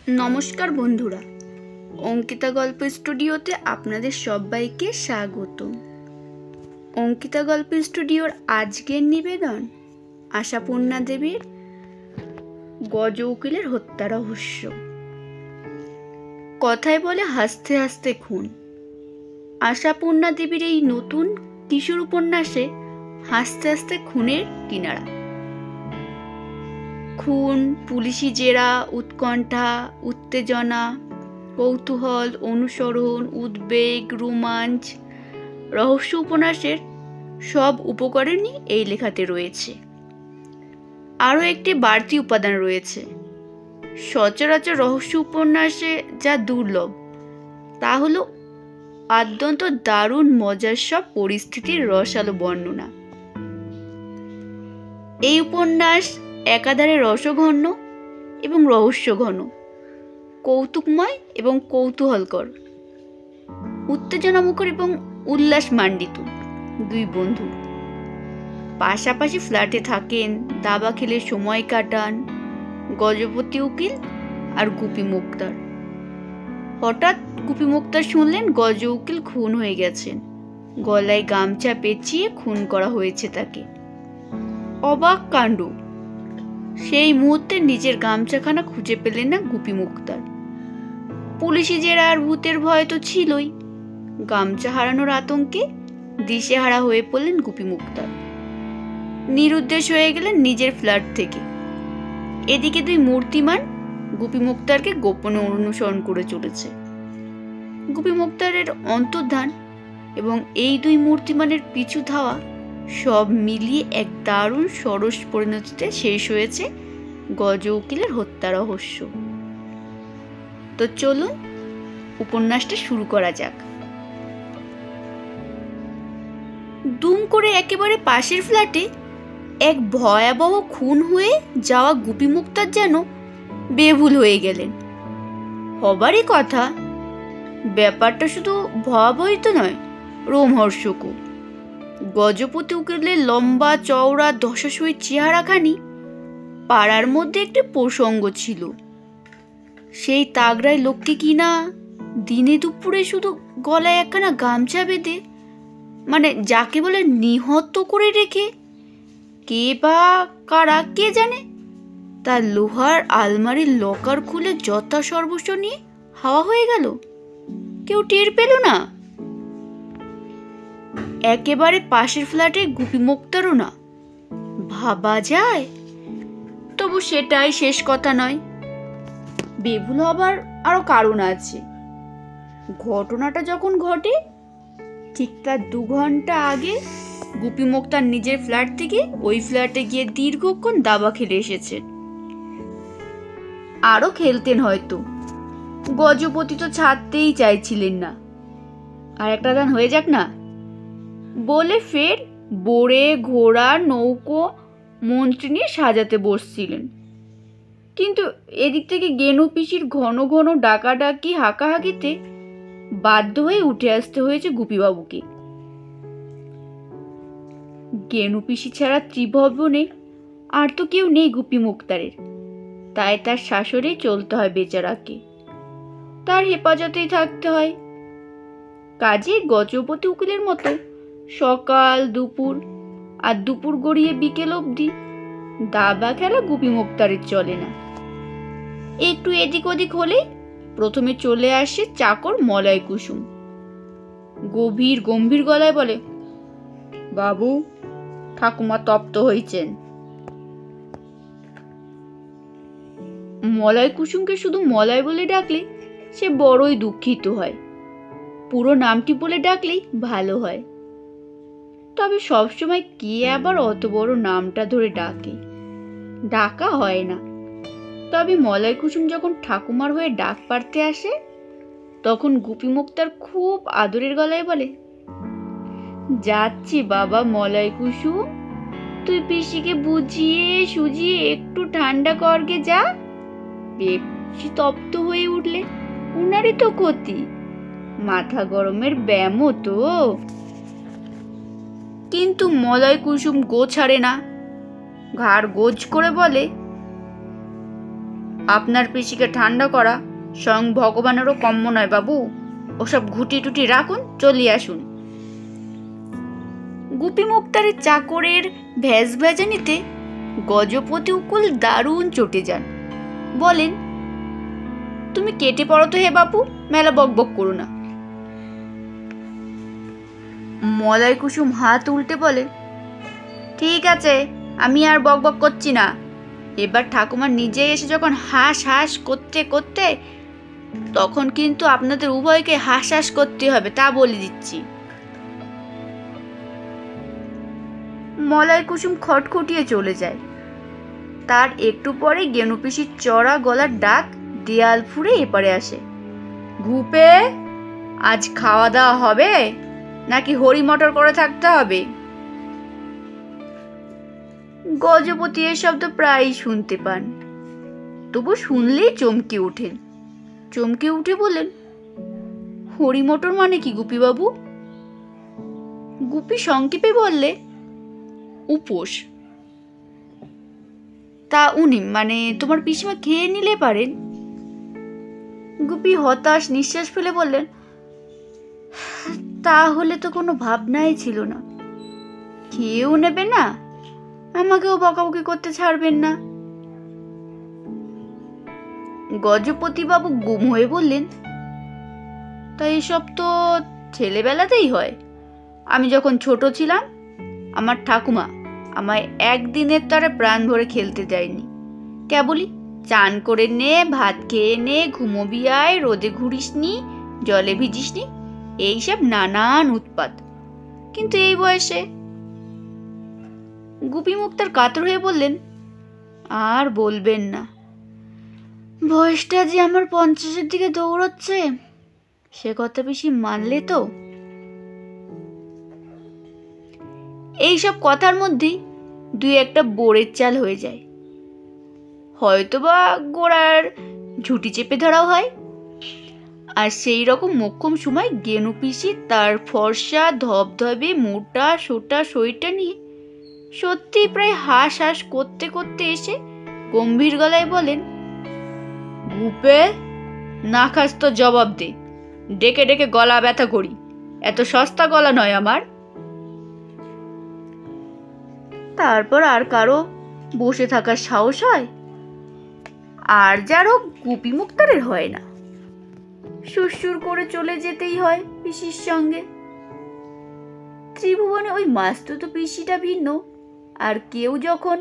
নমস্কার বন্ধুরা, অঙ্কিতা গল্প স্টুডিওতে আপনাদের সবাইকে স্বাগত। অঙ্কিতা গল্প স্টুডিওর আজকের নিবেদন আশাপূর্ণা দেবীর গজ উকিলের হত্যা রহস্য। কথায় বলে হাসতে হাসতে খুন। আশাপূর্ণা দেবীর এই নতুন কিশোর উপন্যাসে হাসতে হাসতে খুনের কিনারা। খুন, পুলিশি জেরা, উৎকণ্ঠা, উত্তেজনা, কৌতূহল, অনুসরণ, উদ্বেগ, রোমাঞ্চ, রহস্য উপন্যাসের সব উপকরণই এই লেখাতে রয়েছে। আরও একটি বাড়তি উপাদান রয়েছে। সচরাচর রহস্য উপন্যাসে যা দুর্লভ তা হলো অত্যন্ত দারুণ মজার সব পরিস্থিতির রসালো বর্ণনা। এই উপন্যাস একাধারে রসঘন এবং রহস্যঘন, কৌতুকময় এবং কৌতূহলকর, উত্তেজনামুখর এবং উল্লাসমাণ্ডিত। দুই বন্ধু পাশাপাশি ফ্ল্যাটে থাকেন, দাবা খেলে সময় কাটান, গজপতি উকিল আর গুপি মুক্তার। হঠাৎ গুপি মুক্তার শুনলেন গজ উকিল খুন হয়ে গেছেন। গলায় গামছা পেঁচিয়ে খুন করা হয়েছে তাকে। অবাক কাণ্ড! সেই মুহূর্তে নিজের গামছাখানা খুঁজে পেলেন না গুপি মুক্তার। পুলিশি জেরা আর ভূতের ভয় তো ছিলই, গামছা হারানোর আতঙ্কে দিশেহারা হয়ে পড়লেন গুপি মুক্তার। নিরুদ্দেশ হয়ে গেলেন নিজের ফ্ল্যাট থেকে। এদিকে দুই মূর্তিমান গুপি মুক্তারকে গোপনে অনুসরণ করে চলেছে। গুপি মুক্তারের অন্তর্ধান এবং এই দুই মূর্তিমানের পিছু ধাওয়া সব মিলিয়ে এক দারুণ সরস পরিণতিতে শেষ হয়েছে গজ উকিলের হত্যা রহস্য। তো চলুন উপন্যাসটা শুরু করা যাক। দুম করে একেবারে পাশের ফ্ল্যাটে এক ভয়াবহ খুন হয়ে যাওয়া গুপি মুক্তার যেন বেভুল হয়ে গেলেন। হবারই কথা, ব্যাপারটা শুধু ভয়াবহই তো নয়, রোমহর্ষকও। গজপতি উকিলের লম্বা চওড়া দশাশয়ী চেহারাখানি পাড়ার মধ্যে একটি প্রসঙ্গ ছিল। সেই তাগড়ায় লোককে কিনা দিনে দুপুরে শুধু গলায় একখানা গামছা বেঁধে, মানে যাকে বলে নিহত করে রেখে, কে বা কারা কে জানে, তার লোহার আলমারির লকার খুলে যথা সর্বস্ব নিয়ে হাওয়া হয়ে গেল। কেউ টের পেল না। একেবারে পাশের ফ্ল্যাটে গুপি মুক্তারও না। ভাবা যায়? তবু সেটাই শেষ কথা নয়। বেভুল হবার আরো কারণ আছে। ঘটনাটা যখন ঘটে ঠিক তার 2 ঘন্টা আগে গুপি মুক্তার নিজের ফ্ল্যাট থেকে ওই ফ্ল্যাটে গিয়ে দীর্ঘক্ষণ দাবা খেলে এসেছেন। আরো খেলতেন হয়তো, গজপতি তো ছাড়তেই চাইছিলেন না। আর একটা গান হয়ে যাক না বলে ফের বোড়ে ঘোড়া নৌকো মন্ত্রী নিয়ে সাজাতে বসছিলেন। কিন্তু এদিক থেকে গেনু পিসির ঘন ঘন ডাকাডাকি হাঁকাহাঁকিতে বাধ্য হয়ে উঠে আসতে হয়েছে গুপিবাবুকে। গেনু পিসি ছাড়া ত্রিভুবনে আর তো কেউ নেই গুপি মুক্তারের, তাই তার শাসনেই চলতে হয় বেচারাকে, তার হেফাজতেই থাকতে হয়। কাজে গজপতি উকিলের মতো সকাল দুপুর আর দুপুর গড়িয়ে বিকেল অবধি দাবা খেলা গুপি মুক্তারের চলে না। একটু এদিক ওদিক হলেই প্রথমে চলে আসে চাকর মলয় কুসুম। গভীর গম্ভীর গলায় বলে, বাবু, ঠাকুমা তপ্ত হয়েছেন। মলয় কুসুমকে শুধু মলয় বলে ডাকলে সে বড়ই দুঃখিত হয়। পুরো নামটি বলে ডাকলেই ভালো হয়। তবে সবসময় কে আবার অত বড় নামটা ধরে ডাকে? ডাকা হয় না। তবে মলয় কুসুম যখন ঠাকুমার হয়ে ডাক পাড়তে আসে তখন গুপি মুক্তার খুব আদরের গলায় বলে, যাচ্ছি বাবা মলয় কুসুম, তুই পিসিকে বুঝিয়ে সুজিয়ে একটু ঠান্ডা করগে যা। বেশি তপ্ত হয়ে উঠলে উনারই তো ক্ষতি, মাথা গরমের ব্যায়ামও তো। কিন্তু মলয় কুসুম গো ছাড়ে না। ঘাড় গোজ করে বলে, আপনার পিসিকে ঠান্ডা করা স্বয়ং ভগবানেরও কম্য নয় বাবু। ওসব ঘুটি টুটি রাখুন, চলিয়ে আসুন। গুপি মুক্তারের চাকরের ভ্যাজ ভ্যাজানিতে গজপতি উকুল দারুণ চটে যান। বলেন, তুমি কেটে পড়ো তো হে বাপু, মেলা বকবক করো না। মলয় কুসুম হাত উল্টে বলে, ঠিক আছে, আমি আর বকবক করছি না। এবার ঠাকুমা নিজে এসে যখন হাঁস হাঁস করতে করতে, তখন কিন্তু আপনাদের উভয়কে হাঁস হাঁস করতে হবে, তা বলে দিচ্ছি। মলয় কুসুম খটখটিয়ে চলে যায়। তার একটু পরে গেনু পিসির চড়া গলার ডাক দেয়াল ফুঁড়ে এপারে আসে। ঘুপে, আজ খাওয়া দাওয়া হবে নাকি হরি মটর করে থাকতে হবে? গজপতি এ শব্দ প্রায়ই শুনতে পান, তবু শুনলেই চমকে ওঠেন। চমকে উঠে বলেন, হরি মটর মানে কি গুপি বাবু? গুপি সংক্ষেপে বললে, উপোস। তা উনি মানে তোমার পিসিমা খেয়ে নিলে পারেন। গুপি হতাশ নিঃশ্বাস ফেলে বললেন, তাহলে তো কোনো ভাবনাই ছিল না। খেয়েও নেবে না, আমাকেও বকাবকি করতে ছাড়বেন না। গজপতি বাবু গুম হয়ে বললেন, তা এসব তো ছেলেবেলাতেই হয়। আমি যখন ছোট ছিলাম, আমার ঠাকুমা আমায় একদিনের তরে প্রাণ ভরে খেলতে দেয়নি। কেবলই চান করে নে, ভাত খেয়ে নে, ঘুমোবি আয়, রোদে ঘুরিস নি, জলে ভিজিস নি, এইসব নানান উৎপাত। কিন্তু এই বয়সে। গুপি মুক্তার কাতর হয়ে বললেন, আর বলবেন না, বয়সটা যে আমার 50-এর দিকে দৌড়চ্ছে, সে কথা বেশি মানলে তো। এইসব কথার মধ্যেই দুই একটা বোরের চাল হয়ে যায়, হয়তোবা গোড়ার ঝুঁটি চেপে ধরাও হয়। আর সেই রকম মোক্ষম সময় গেনু পিসি তার ফর্সা ধবধবে মোটা সোটা শরীরটা নিয়ে সত্যি প্রায় হাঁস হাঁস করতে করতে এসে গম্ভীর গলায় বলেন, গুপে, না খাস তো জবাব দে, ডেকে ডেকে গলা ব্যথা করি, এত সস্তা গলা নয় আমার। তারপর আর কারো বসে থাকার সাহস হয়? আর যারও গুপি মুক্তারের হয় না। সুরসুর করে চলে যেতেই হয় পিসির সঙ্গে। ত্রিভুবনে ওই মাস্তুত পিসিটা ভিন্ন, আর কেউ যখন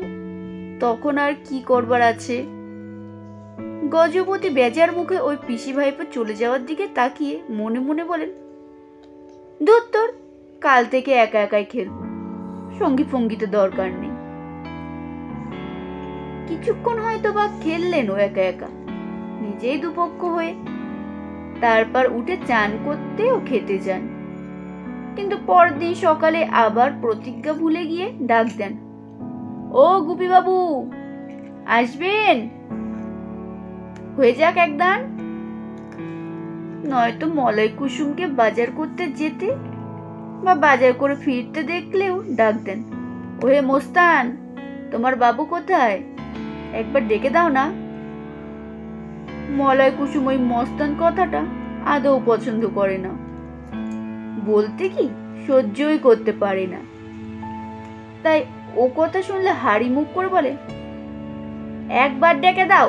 তখন আর কি করবার আছে। গজপতি বেজার মুখে ওই পিসি ভাইপো চলে যাওয়ার দিকে তাকিয়ে মনে মনে বলেন, ধুর তোর, কাল থেকে একা একাই খেলব, সঙ্গী ফঙ্গিতে দরকার নেই। কিছুক্ষণ হয়তো বা খেললেন ও একা একা, নিজেই দুপক্ষ হয়ে। তারপর উঠে চান করতে ও খেতে যান। কিন্তু পরদিন সকালে আবার প্রতিজ্ঞা ভুলে গিয়ে ডাক দেন, ও গুপি বাবু, আসবেন, হয়ে যাক একদান। নয়তো মলয় কুসুমকে বাজার করতে যেতে বা বাজার করে ফিরতে দেখলেও ডাক দেন, ওহে মোস্তান, তোমার বাবু কোথায়, একবার ডেকে দাও না। মলয় কুসুম ওই মস্তান কথাটা আদৌ পছন্দ করে না, বলতে কি সহ্যই করতে পারে না। তাই ও কথা শুনলে হাড়ি মুখ করে বলে, একবার ডেকে দাও।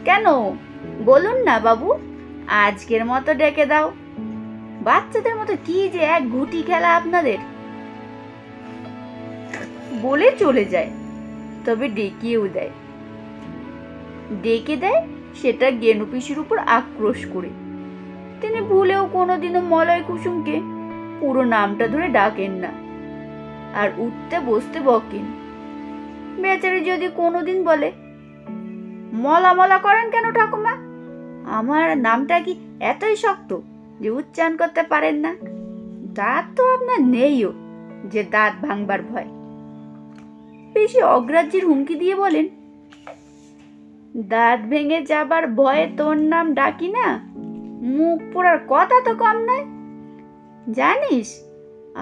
কেন, বলুন না বাবু, আজকের মতো ডেকে দাও। বাচ্চাদের মতো কি যে এক ঘুটি খেলা আপনাদের। বলে চলে যায়, তবে ডেকেও দেয়। ডেকে দেয় সেটা গেনু পিসির উপর আক্রোশ করে। তিনি ভুলেও কোনোদিনও মলয় কুসুমকে পুরো নামটা ধরে ডাকেন না, আর উঠতে বসতে বকেন। বেচারি যদি কোনোদিন বলে, মলা মলা করেন কেন ঠাকুমা, আমার নামটা কি এতই শক্ত যে উচ্চারণ করতে পারেন না? দাঁত তো আপনার নেইও যে দাঁত ভাঙবার ভয়। পিসি অগ্রাহ্যের হুমকি দিয়ে বলেন, দাঁত ভেঙে যাবার ভয়ে তোর নাম ডাকি না, মুখ পোড়ার কথা তো কম নয়। জানিস,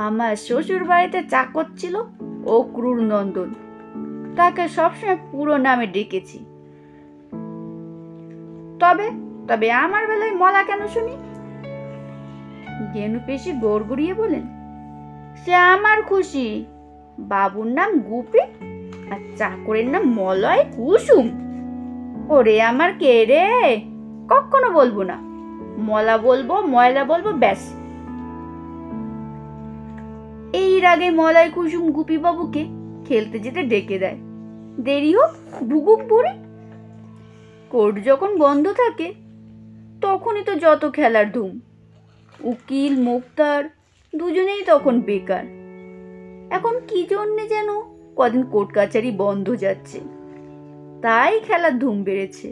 আমার শ্বশুর বাড়িতে চাকর ছিল ও ক্রুর নন্দন, তাকে সবসময় পুরো নামে ডেকেছি। তবে তবে আমার বেলায় মলা কেন শুনি? গেনু পেশি গড়গড়িয়ে বলেন, সে আমার খুশি। বাবুর নাম গুপি আর চাকরের নাম মলয় কুসুম। ওরে আমার কে রে, কখনো বলবো না। মলা বলবো, ময়লা বলবো, ব্যাস। এই রাগে মলয় কুসুম গুপি বাবুকে খেলতে যেতে ডেকে দেয়। দেরি হোক ভুগুক বুড়ি। কোর্ট যখন বন্ধ থাকে তখনই তো যত খেলার ধুম। উকিল মুক্তার দুজনেই তখন বেকার। এখন কি জন্যে যেন কদিন কোর্ট কাছারি বন্ধ যাচ্ছে, তাই খেলার ধুম বেড়েছে।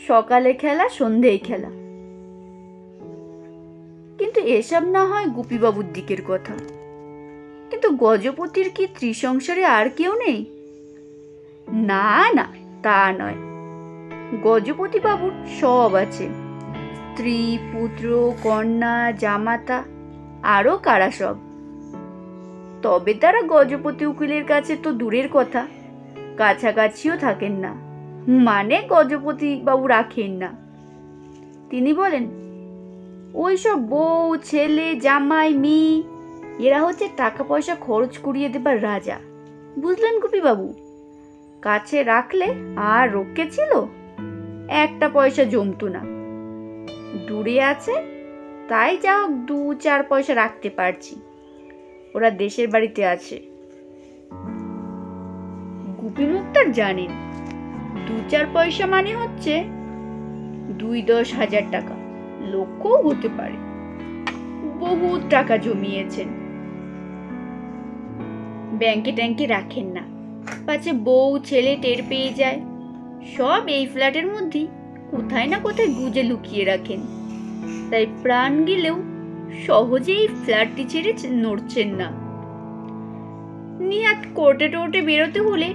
সকালে খেলা, সন্ধেয় খেলা। কিন্তু এসব না হয় গুপিবাবুর দিকের কথা, কিন্তু গজপতির কি ত্রিসংসারে আর কেউ নেই? না না, তা নয়। গজপতি বাবুর সব আছে, স্ত্রী, পুত্র, কন্যা, জামাতা, আরো কারা সব। তবে তারা গজপতি উকিলের কাছে তো দূরের কথা, কাছাকাছিও থাকেন না, মানে গজপতি বাবু রাখেন না। তিনি বলেন, ওই সব বউ, ছেলে, জামাই, মেয়ে, এরা হচ্ছে টাকা পয়সা খরচ করিয়ে দেবার রাজা, বুঝলেন গুপি বাবু? কাছে রাখলে আর রক্ষে ছিল, একটা পয়সা জমতো না। দূরে আছে তাই যা হোক 2-4 পয়সা রাখতে পারছি, ওরা দেশের বাড়িতে আছে। গুপি মুক্তার জানেন 2-4 পয়সা মানে হচ্ছে 2-10 হাজার টাকা, লক্ষও হতে পারে। বহুত টাকা জমিয়েছেন, ব্যাংকে ট্যাঙ্কে রাখেন না, পাছে বউ ছেলে টের পেয়ে যায়। সব এই ফ্ল্যাটের মধ্যেই কোথায় না কোথায় গুজে লুকিয়ে রাখেন। তাই প্রাণ গেলেও সহজেই ফ্ল্যাটটি ছেড়ে নড়ছেন না। নিহাত কোর্টে টোর্টে বেরোতে হলে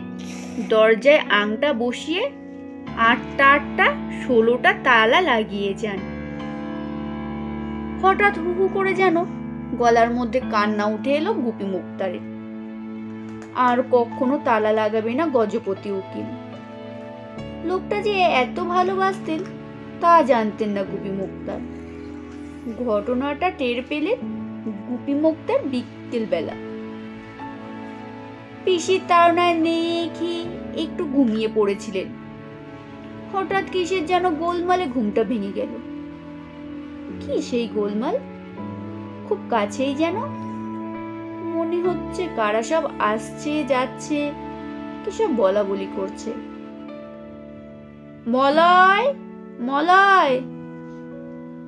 দরজায় আংটা বসিয়ে 8টা 16টা তালা লাগিয়ে যান। হঠাৎ হু হু করে যেন গলার মধ্যে কান্না উঠে এলো গুপি মুক্তারের। আর কখনো তালা লাগাবে না গজপতি উকিল। লোকটা যে এত ভালোবাসতেন তা জানতেন না গুপি মুক্তার। ঘটনাটা টের পেলেন গুপি মুক্তার বিকেল বেলা। পিসির তাড়নায় নেই একটু ঘুমিয়ে পড়েছিলেন। হঠাৎ কিসের যেন গোলমালে ঘুমটা ভেঙে গেল। কি সেই গোলমাল? খুব কাছেই যেন, মনে হচ্ছে কারা সব আসছে যাচ্ছে, কি সব বলা বলি করছে। মলয়, মলয়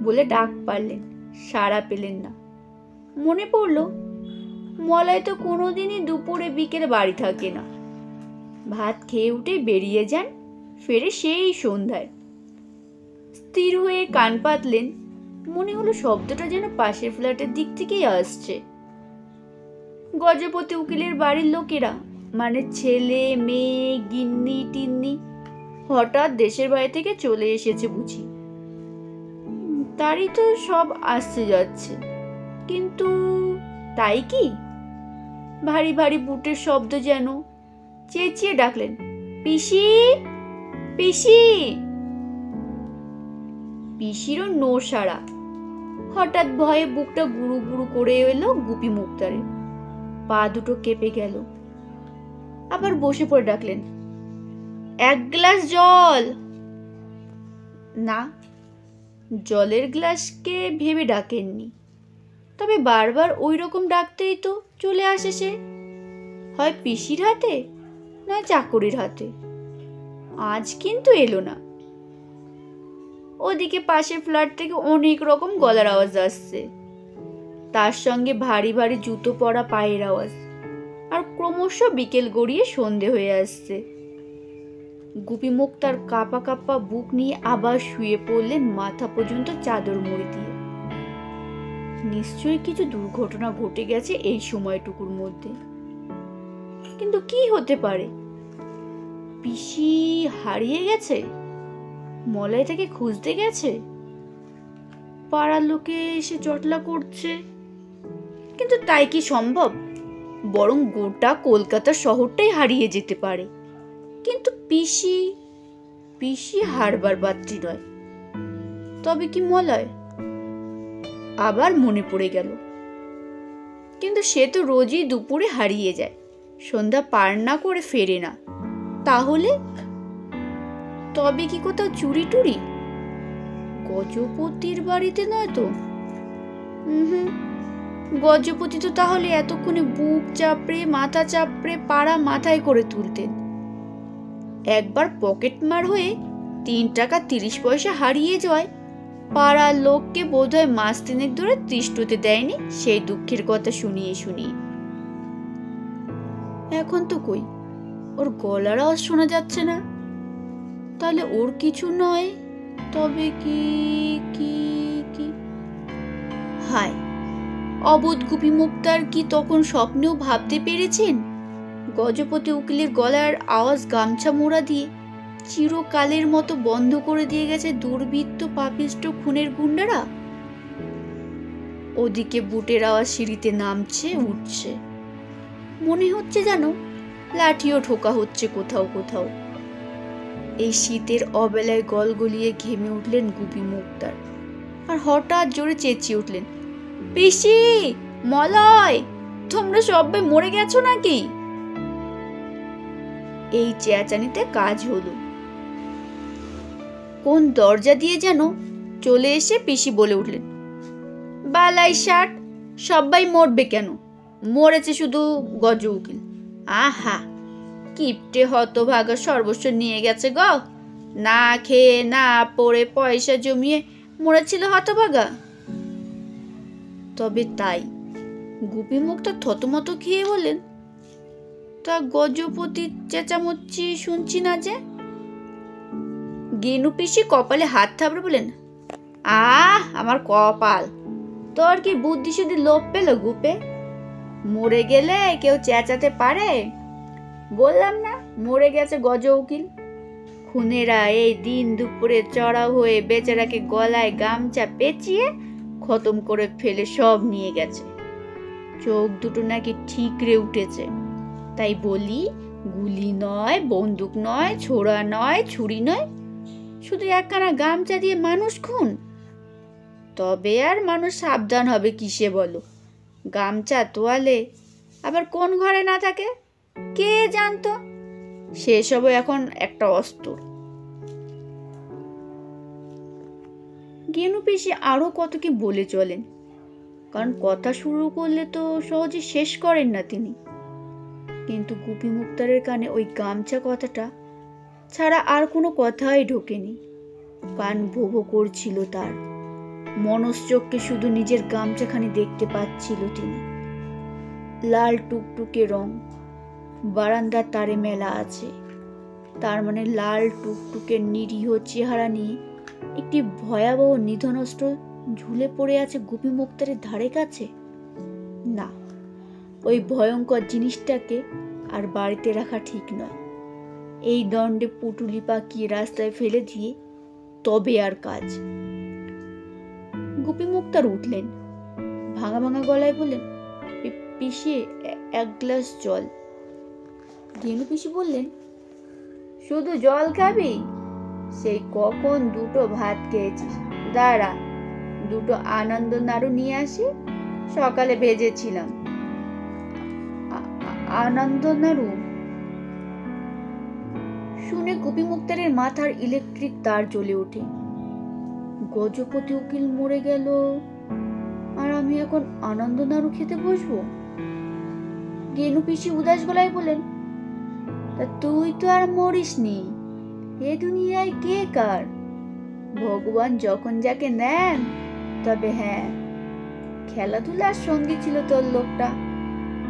বলে ডাক পারলেন, সাড়া পেলেন না। মনে পড়ল মলয় তো কোনোদিনই দুপুরে বিকেলে বাড়ি থাকে না। ভাত খেয়ে উঠে বেরিয়ে যান, ফেরে সেই সন্ধ্যায়। স্থির হয়ে কান পাতলেন, মনে হলো শব্দটা যেন পাশের ফ্ল্যাটের দিক থেকেই আসছে। গজপতি উকিলের বাড়ির লোকেরা, মানে ছেলে মেয়ে, গিন্নি টিন্নি, হঠাৎ দেশের বাড়ি থেকে চলে এসেছে বুঝি। তারই তো সব আসছে যাচ্ছে, কিন্তু তাই কি? ভারী ভারী বুটের শব্দ যেন। চেঁচিয়ে ডাকলেন, পিসি, পিসি। পিসিরও নো সাড়া। হঠাৎ ভয়ে বুকটা গুরু গুরু করে এলো গুপি মুক্তারের। পা দুটো কেঁপে গেল। আবার বসে পড়ে ডাকলেন, 1 গ্লাস জল। না, জলের গ্লাসকে ভেবে ডাকেননি, তবে বারবার ওই রকম ডাকতেই তো চলে আসে সে, হয় পিসির হাতে নয় চাকরির হাতে। আজ কিন্তু এলো না। ওদিকে পাশের ফ্ল্যাট থেকে অনেক রকম গলার আওয়াজ আসছে, তার সঙ্গে ভারী ভারী জুতো পরা পায়ের আওয়াজ, আর ক্রমশ বিকেল গড়িয়ে সন্ধে হয়ে আসছে। গুপি মুক্তার কাঁপা কাঁপা বুক নিয়ে আবার শুয়ে পড়লেন মাথা পর্যন্ত চাদর মুড়ি দিয়ে। নিশ্চয়ই কিছু দুর্ঘটনা ঘটে গেছে এই সময়টুকুর মধ্যে, কিন্তু কি হতে পারে? পিসি হারিয়ে গেছে, মলয় তাকে খুঁজতে গেছে, পাড়ার লোকে এসে জটলা করছে, কিন্তু তাই কি সম্ভব? বরং গোটা কলকাতা শহরটাই হারিয়ে যেতে পারে। কিন্তু পিসি পিসি হারবার পাত্রী নয়। তবে কি মলয়? আবার মনে পড়ে গেল, কিন্তু সে তো রোজই দুপুরে হারিয়ে যায়, সন্ধ্যা পার না করে ফেরে না। তাহলে তবে কি কোথাও চুরি টুরি? গজপতির বাড়িতে নয় তো? গজপতি তো তাহলে এতক্ষণে বুক চাপড়ে মাথা চাপড়ে পাড়া মাথায় করে তুলতেন। একবার পকেটমার হয়ে 3 টাকা 30 পয়সা হারিয়ে যাওয়ায় পাড়ার লোককে বোধহয় মাস 3 ধরে তৃষ্ণতে দেয়নি সেই দুঃখের কথা শুনিয়ে শুনিয়ে। এখন তো কই, ওর গলার আওয়াজ শোনা যাচ্ছে না। তাহলে ওর কিছু নয়। তবে কি কি কি হায়, অবোধ গুপি মুক্তার কি তখন স্বপ্নেও ভাবতে পেরেছেন গজপতি উকিলের গলার আওয়াজ গামছা মোড়া দিয়ে চিরকালের মতো বন্ধ করে দিয়ে গেছে দুর্বৃত্ত পাপিষ্ট খুনের গুন্ডারা? ওদিকে বুটের আওয়াজ সিঁড়িতে নামছে উঠছে, মনে হচ্ছে যেন লাঠিও ঠোকা হচ্ছে কোথাও কোথাও। এই শীতের অবেলায় গলগলিয়ে ঘেমে উঠলেন গুপি মুক্তার, আর হঠাৎ জোরে চেঁচিয়ে উঠলেন, পিসি, মলয়, তোমরা সবাই মরে গেছো নাকি? এই চেঁচানিতে কাজ হলো। কোন দরজা দিয়ে যেন চলে এসে পিসি বলে উঠলেন, বালাই ষাট, সবাই মরবে কেন? মরেছে শুধু গজ উকিল। আহা, কিপটে হতভাগা সর্বস্ব নিয়ে গেছে গো, না খেয়ে না পড়ে পয়সা জমিয়ে মরেছিল হতভাগা। তবে তাই? গুপি মুক্তা থতমত খেয়ে বলেন, তা গজপতির চেঁচামচ্ছি শুনছি না যে? গেনু পিসি কপালে হাত থাবড়ে বলেন, আমার কপাল, তোর কি বুদ্ধি শুদ্ধি লোপ পেল গুপে? মরে গেলে কেউ চেঁচাতে পারে? বললাম না মরে গেছে গজ উকিল। খুনেরা এই দিন দুপুরে চড়াও হয়ে বেচারাকে গলায় গামছা পেঁচিয়ে খতম করে ফেলে সব নিয়ে গেছে। চোখ দুটো নাকি ঠিকরে উঠেছে। তাই বলি, গুলি নয়, বন্দুক নয়, ছোড়া নয়, ছুরি নয়, শুধু একখানা গামছা দিয়ে মানুষ খুন। তবে আর মানুষ সাবধান হবে কিসে বলো? গামছা তোয়ালে আবার কোন ঘরে না থাকে কে জানতো? সেসবও এখন একটা অস্ত্র। গেনু পিসি আরো কত কি বলে চলেন, কারণ কথা শুরু করলে তো সহজে শেষ করেন না তিনি। কিন্তু গুপি মুক্তারের কানে ওই গামছা কথাটা ছাড়া আর কোনো কথাই ঢোকেনি। কান ভোভো করছিল তার, মনশ্চক্ষে শুধু নিজের গামছাখানি দেখতে পাচ্ছিল তিনি। লাল টুকটুকে রং, বারান্দার তারে মেলা আছে, তার মানে লাল টুকটুকে নিরীহ চেহারা নিয়ে একটি ভয়াবহ নিধন অস্ত্র ঝুলে পড়ে আছে গুপি মুক্তারের ধারে কাছে। না, ওই ভয়ঙ্কর জিনিসটাকে আর বাড়িতে রাখা ঠিক নয়। এই দণ্ডে পুটুলি পাকিয়ে রাস্তায় ফেলে দিয়ে তবে আর কাজ। গুপি মুক্তার উঠলেন, ভাঙা ভাঙা গলায় বললেন, পিসি, 1 গ্লাস জল। গেনু পিসি বললেন, শুধু জল খাবি? সেই কখন 2টো ভাত খেয়েছিস। দাঁড়া, 2টো আনন্দ নাড়ু নিয়ে আসি, সকালে ভেজেছিলাম। আনন্দ নাড়ু শুনে গুপি মুক্তারের মাথার ইলেকট্রিক তার জ্বলে ওঠে। গজপতি উকিল মরে গেল, আর আমি এখন আনন্দ নাড়ু খেতে বসবো? গেনু পিসি উদাস গলায় বলেন, তা তুই তো আর মরিসনি, এ দুনিয়ায় কে কার? ভগবান যখন যাকে নেন। তবে হ্যাঁ, খেলাধুলার সঙ্গী ছিল তোর লোকটা।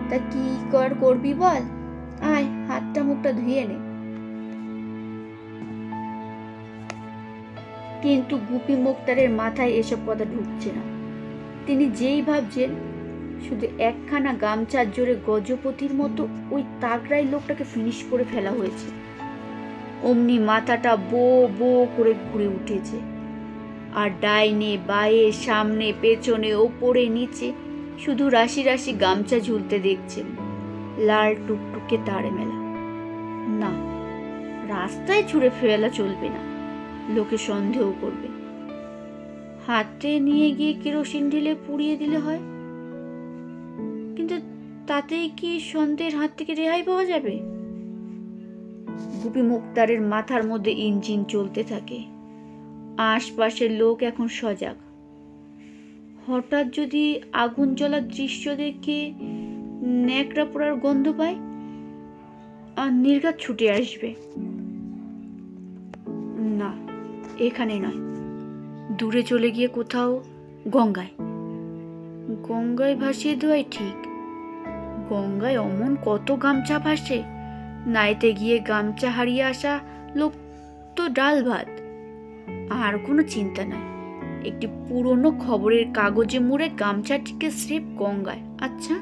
তা কি করবি বল? আয়, হাতটা মুখটা ধুয়ে নে। কিন্তু গুপি মুক্তারের মাথায় এসব কথা ঢুকছে না। তিনি যেই ভাবছেন শুধু একখানা গামছার জোরে গজপতির মতো ওই তাগড়াই লোকটাকে ফিনিশ করে ফেলা হয়েছে, অমনি মাথাটা বো বো করে ঘুরে উঠেছে। আর ডাইনে বায়ে সামনে পেছনে ওপরে নিচে শুধু রাশি রাশি গামছা ঝুলতে দেখছেন, লাল টুকটুকে তারে মেলা। না, রাস্তায় ছুঁড়ে ফেলা চলবে না, লোকে সন্দেহ করবে। হাতে নিয়ে গিয়ে কেরোসিন ঢেলে পুড়িয়ে দিলে হয়। কিন্তু তাতেই কি সন্দেহের হাত থেকে রেহাই পাওয়া যাবে? গুপি মুক্তারের মাথার মধ্যে ইঞ্জিন চলতে থাকে। আশপাশের লোক এখন সজাগ। হঠাৎ যদি আগুন জ্বলার দৃশ্য দেখে ন্যাকড়া পোড়ার গন্ধ পায় আর নির্ঘাত ছুটে আসবে। না, এখানে নয়, দূরে চলে গিয়ে কোথাও গঙ্গায়। গঙ্গায় ভাসিয়ে দেওয়াই ঠিক। গঙ্গায় অমন কত গামছা ভাসে, নাইতে গিয়ে গামছা হারিয়ে আসা লোক তো ডাল ভাত। আর কোনো চিন্তা নাই, একটি পুরনো খবরের কাগজে মুড়ে গামছাটিকে স্রেফ গঙ্গায়। আচ্ছা,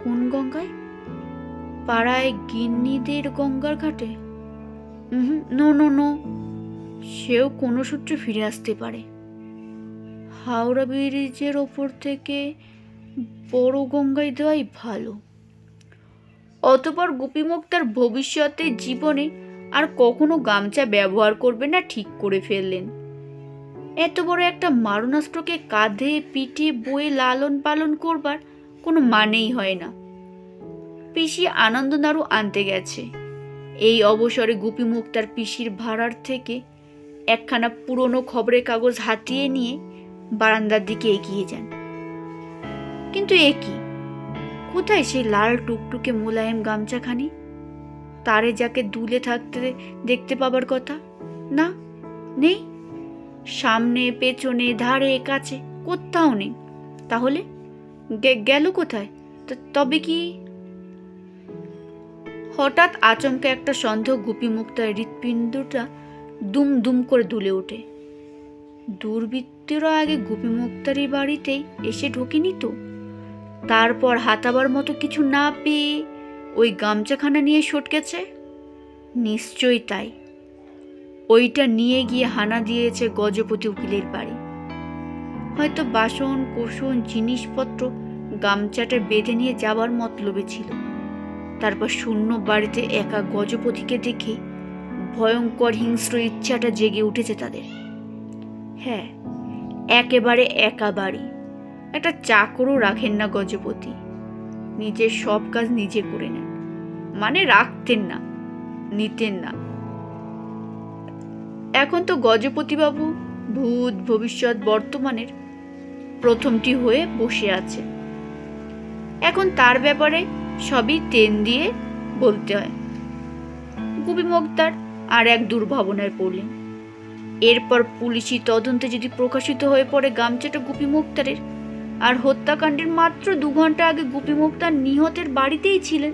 কোন গঙ্গায়? পাড়ায় গিন্নিদের গঙ্গার ঘাটে? নো নো নো, সেও কোনো সূত্রে ফিরে আসতে পারে। হাওড়া ব্রিজের ওপর থেকে বড় গঙ্গায় দেওয়াই ভালো। অতঃপর গুপি মুক্তার ভবিষ্যতে জীবনে আর কখনো গামছা ব্যবহার করবে না ঠিক করে ফেললেন। এত বড় একটা মারণাস্ত্রকে কাঁধে পিঠে বয়ে লালন পালন করবার কোনো মানেই হয় না। পিসি আনন্দ নাড়ু আনতে গেছে। এই অবসরে গুপি মুক্তার পিসির ভাড়ার থেকে একখানা পুরনো খবরের কাগজ হাতিয়ে নিয়ে বারান্দার দিকে এগিয়ে যান। কিন্তু এ কি, কোথায় সেই লাল টুকটুকে মোলায়েম গামছাখানি? তারে যাকে দুলে থাকতে দেখতে পাবার কথা, না, নেই। সামনে পেছনে ধারে কাছে কোথাও নেই। তাহলে গেল কোথায়? তবে কি? হঠাৎ আচমকা একটা সন্দেহ গুপি মুক্তার হৃৎপিণ্ডটা দুম দুম করে দুলে ওঠে। দুর্বৃত্তরা আগে গুপি মুক্তারি বাড়িতেই এসে ঢোকেনি তো? তারপর হাতাবার মতো কিছু না পেয়ে ওই গামছাখানা নিয়ে সটকেছে? নিশ্চয়ই তাই। ওইটা নিয়ে গিয়ে হানা দিয়েছে গজপতি উকিলের বাড়ি। হয়তো বাসন কোসন জিনিসপত্র গামছাটা বেঁধে নিয়ে যাবার মতলবে ছিল। তারপর শূন্য বাড়িতে একা গজপতিকে দেখে ভয়ঙ্কর হিংস্র ইচ্ছাটা জেগে উঠেছে তাদের। হ্যাঁ, একেবারে একা বাড়ি। একটা চাকরও রাখেন না গজপতি। নিজের সব কাজ নিজে করে নেন। মানে রাখতেন না, নিতেন না। এখন তো গজপতিবাবু ভূত ভবিষ্যৎ বর্তমানের প্রথমটি হয়ে বসে আছে। এখন তার ব্যাপারে সবই তেন দিয়ে বলতে হয়। গুপি মুক্তার আর এক দুর্ভাবনায় পড়লেন। এরপর পুলিশি তদন্তে যদি প্রকাশিত হয়ে পড়ে গামছাটা গুপি মুক্তারের, আর হত্যাকাণ্ডের মাত্র 2 ঘন্টা আগে গুপি মুক্তার নিহতের বাড়িতেই ছিলেন,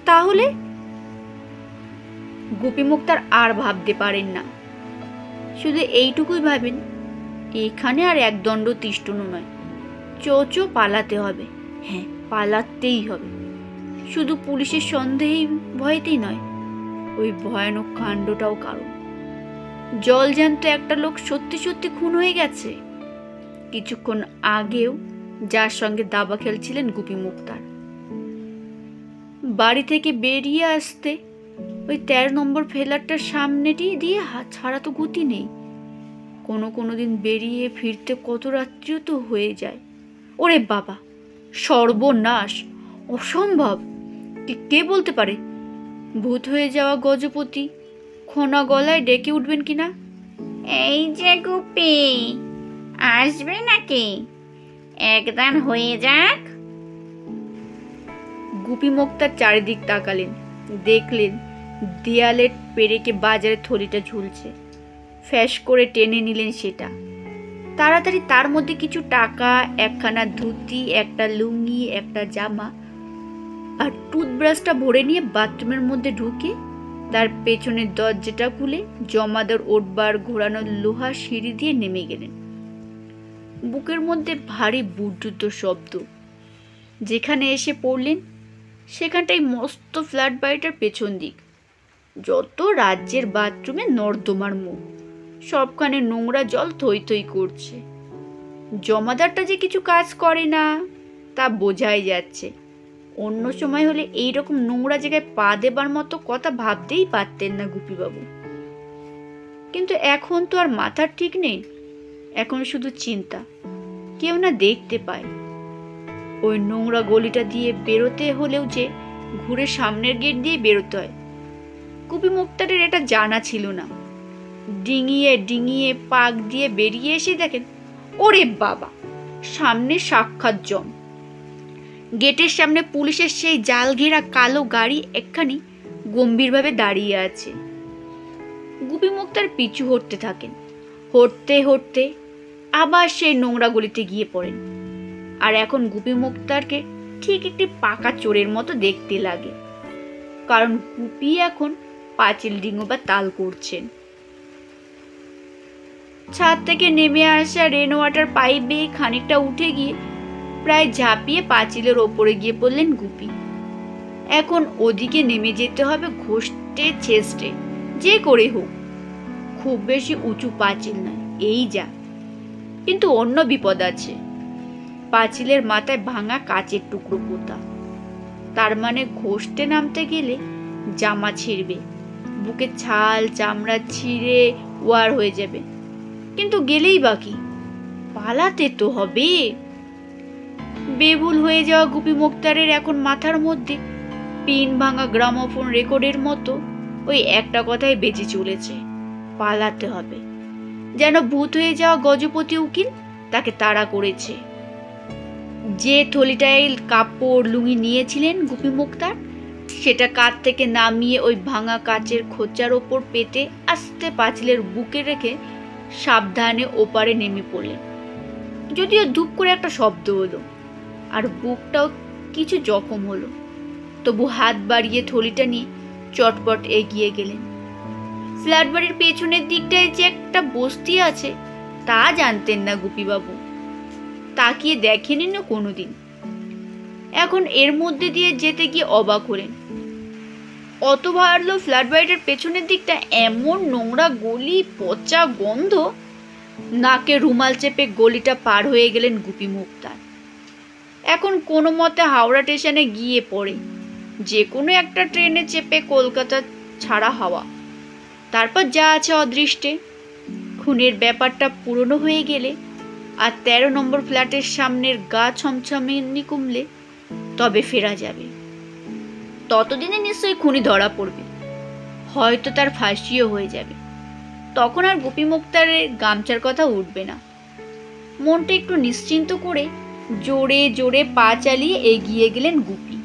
তাহলে গুপি মুক্তার আর ভাবতে পারেন না। শুধু এইটুকুই ভাবেন, এখানে আর একদণ্ড তিষ্ঠুন নয়, চো পালাতে হবে। হ্যাঁ, পালাতেই হবে। শুধু পুলিশের সন্দেহেই ভয়তেই নয়, ওই ভয়ানক কাণ্ডটাও কারণ। জলজ্যান্ত একটা লোক সত্যি সত্যি খুন হয়ে গেছে কিছুক্ষণ আগেও, যার সঙ্গে দাবা খেলছিলেন গুপি মুক্তার। বাড়ি থেকে বেরিয়ে আসতে ওই 13 নম্বর ফ্ল্যাটটার সামনেটি দিয়ে হাত ছাড়া তো গতি নেই। কোনো দিন বেরিয়ে ফিরতে কত রাত্রিও তো হয়ে যায়। ওরে বাবা, সর্বনাশ, অসম্ভব! কে বলতে পারে? ভূত হয়ে যাওয়া গজপতি খোনা গলায় ডেকে উঠবেন কিনা, এই যে গুপি, আসবে নাকি? একদান হয়ে যাক। গুপি মুক্তার চারিদিক তাকালেন, দেখলেন দেয়ালের পেরেকে বাজারের থলিটা ঝুলছে। ফ্যাস করে টেনে নিলেন সেটা। তাড়াতাড়ি তার মধ্যে কিছু টাকা, একখানা ধুতি, একটা লুঙ্গি, একটা জামা আর টুথব্রাশটা ভরে নিয়ে বাথরুমের মধ্যে ঢুকে তার পেছনের দরজাটা খুলে জমাদার ওঠবার ঘোরানো লোহার সিঁড়ি দিয়ে নেমে গেলেন। বুকের মধ্যে ভারী বুটজুতো শব্দ। যেখানে এসে পড়লেন সেখানটাই মস্ত ফ্ল্যাট বাড়িটার পেছন দিক। যত রাজ্যের বাথরুমে নর্দমার মুখ, সবখানে নোংরা জল থই থই করছে। জমাদারটা যে কিছু কাজ করে না তা বোঝাই যাচ্ছে। অন্য সময় হলে এইরকম নোংরা জায়গায় পা দেবার মতো কথা ভাবতেই পারতেন না গুপিবাবু। কিন্তু এখন তো আর মাথার ঠিক নেই, এখন শুধু চিন্তা কেউ না দেখতে পায়। ওই নোংরা গলিটা দিয়ে বেরোতে হলেও যে ঘুরে সামনের গেট দিয়ে বেরোতে হয়। গুপি মুক্তারের এটা জানা ছিল না। ডিঙিয়ে ডিঙিয়ে পাক দিয়ে বেরিয়ে এসে দেখেন, ওরে বাবা, সামনে সাক্ষাৎ জম। গেটের সামনে পুলিশের সেই জাল ঘেরা কালো গাড়ি একখানি গম্ভীরভাবে দাঁড়িয়ে আছে। গুপি মুক্তার পিছু হটতে থাকেন। হটতে হটতে আবার সেই নোংরা গলিতে গিয়ে পড়েন। আর এখন গুপি মুক্তারকে ঠিক একটি পাকা চোরের মতো দেখতে লাগে, কারণ গুপি এখন পাঁচিল ডিঙো বা তাল করছেন। ছাদ থেকে নেমে আসা রেন ওয়াটার পাইপ বেয়ে খানিকটা উঠে গিয়ে প্রায় ঝাঁপিয়ে পাঁচিলের ওপরে গিয়ে পড়লেন গুপি। এখন ওদিকে নেমে যেতে হবে ঘোষ্টে চেষ্টে, যে করে হোক। খুব বেশি উঁচু পাঁচিল নয়, এই যা। কিন্তু অন্য বিপদ আছে। পাঁচিলের মাথায় ভাঙা কাচের টুকরো পোতা, তার মানে ঘোষ্টে নামতে গেলে জামা ছিঁড়বে, বুকের ছাল চামড়া ছিঁড়ে ওয়ার হয়ে যাবে। কিন্তু গেলেই বাকি, পালাতে তো হবে। বেভুল হয়ে যাওয়া গুপি মুক্তারের এখন মাথার মধ্যে পিন ভাঙা গ্রামোফোন রেকর্ডের মতো ওই একটা কথাই বেঁচে চলেছে, পালাতে হবে। যেন ভূত হয়ে যাওয়া গজপতি উকিল তাকে তাড়া করেছে। যে থলিটায় কাপড় লুঙ্গি নিয়েছিলেন গুপি মুক্তার, সেটা কাঁধ থেকে নামিয়ে ওই ভাঙা কাচের খোঁচার ওপর পেতে আস্তে পাঁচিলের বুকে রেখে সাবধানে ওপারে নেমে পড়লেন। যদিও ধূপ করে একটা শব্দ হলো আর বুকটাও কিছু জখম হলো, তবু হাত বাড়িয়ে থলিটা নিয়ে চটপট এগিয়ে গেলেন। ফ্ল্যাট বাড়ির পেছনের দিকটায় যে একটা বস্তি আছে তা জানতেন না গুপিবাবু, তাকিয়ে দেখেনি না কোনোদিন। এখন এর মধ্যে দিয়ে যেতে গিয়ে অবাক হলেন। অত ভালো ফ্ল্যাট বাড়িটার পেছনের দিকটা এমন নোংরা গলি, পচা গন্ধ। নাকে রুমাল চেপে গলিটা পার হয়ে গেলেন গুপি মুক্তার। এখন কোনো মতে হাওড়া স্টেশনে গিয়ে পড়ে যে কোনো একটা ট্রেনে চেপে কলকাতা ছাড়া হওয়া। তারপর যা আছে অদৃষ্টে। খুনের ব্যাপারটা পুরনো হয়ে গেলে আর 13 নম্বর ফ্ল্যাটের সামনের গা ছমছমিয়ে কমলে তবে ফেরা যাবে। ততদিনে নিশ্চয়ই খুনি ধরা পড়বে, হয়তো তার ফাঁসিও হয়ে যাবে। তখন আর গুপি মুক্তারের গামছার কথা উঠবে না। মনটা একটু নিশ্চিন্ত করে জোরে জোরে পা চালিয়ে এগিয়ে গেলেন গুপি।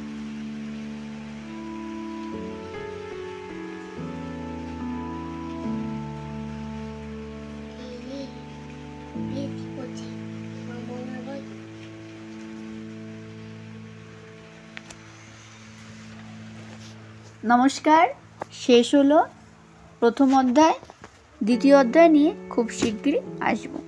নমস্কার, শেষ হলো প্রথম অধ্যায়। দ্বিতীয় অধ্যায় নিয়ে খুব শিগগিরই আসবো।